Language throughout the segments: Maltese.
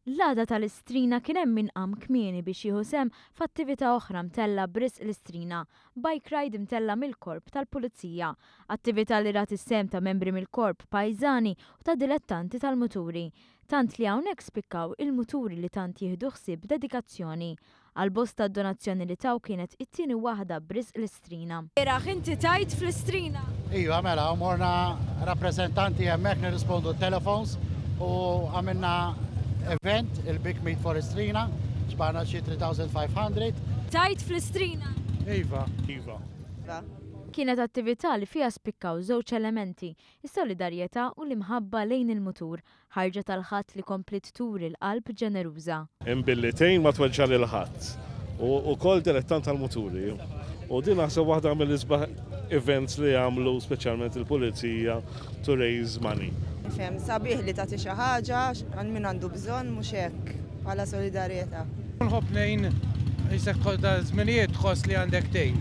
L-għada tal-Istrina kien hemm min kmieni biex jieħu sehem f'attività oħra mtella b'Risq l-Istrina, bike ride mtella mill-Korp tal-Pulizija, attività li rat is-sehem ta' membri mill-Korp Pajżani u ta' dilettanti tal-muturi. Tant li hawnhekk spikkaw il-muturi li tant jieħdu ħsieb dedikazzjoni. Għal-bosta donazzjoni li taw kienet it-tieni waħda b'Risq l-Istrina. Eraħ inti tajt fl-Istrina? Iva, mela, morna rappresentanti hemmhekk nirrispondu telefons u għamilna event, il-Big Meet for Istrina, ġbarna xi 3500. Tajt fl-Istrina? Iva. Kienet attività li fiha spikkaw żewġ elementi, is-solidarjetà u l-imħabba lejn il-mutur, ħarġa tal-ħadd li komplit turi l-qalb ġeneruża. Imbillitejn ma tweġġa lil ħadd u kol dilettant tal-muturi. U din naħseb waħda mill-isbaħ events li għamlu speċjalment il-Pulizija to raise money. Fem, sabiħ li tagħti xi ħaġa għal min għandu bżonn mhux hekk bħala solidarjetà. Nħobb lejn jisek da żminijiet tħoss li għandek tejn.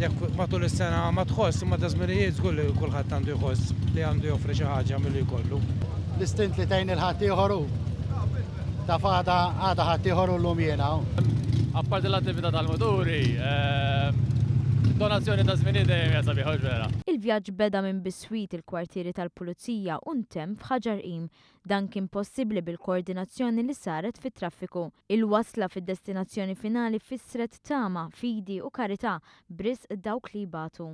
Jekk matul is-sena ma tħoss imma da żminijiet żgur li kulħadd għandu jħoss li għandu joffri xi ħaġa milli jkollu. L-istint li tgħin il-ħadd ieħor ta' għada ħadd ieħor llum jiena. Apparti l-attività tal-muturi, donazzjoni ta' żminijiet dejjem hija sabiħ vera. Il-vjaġġ beda minn Biswit il-kwartieri tal-Pulizija u ntemm f'Ħaġarqim. Dan kien possibbli bil-koordinazzjoni li saret fit-traffiku. Il-wasla fid-destinazzjoni finali fissret tama, fidi u karità b'risq dawk li jbatu.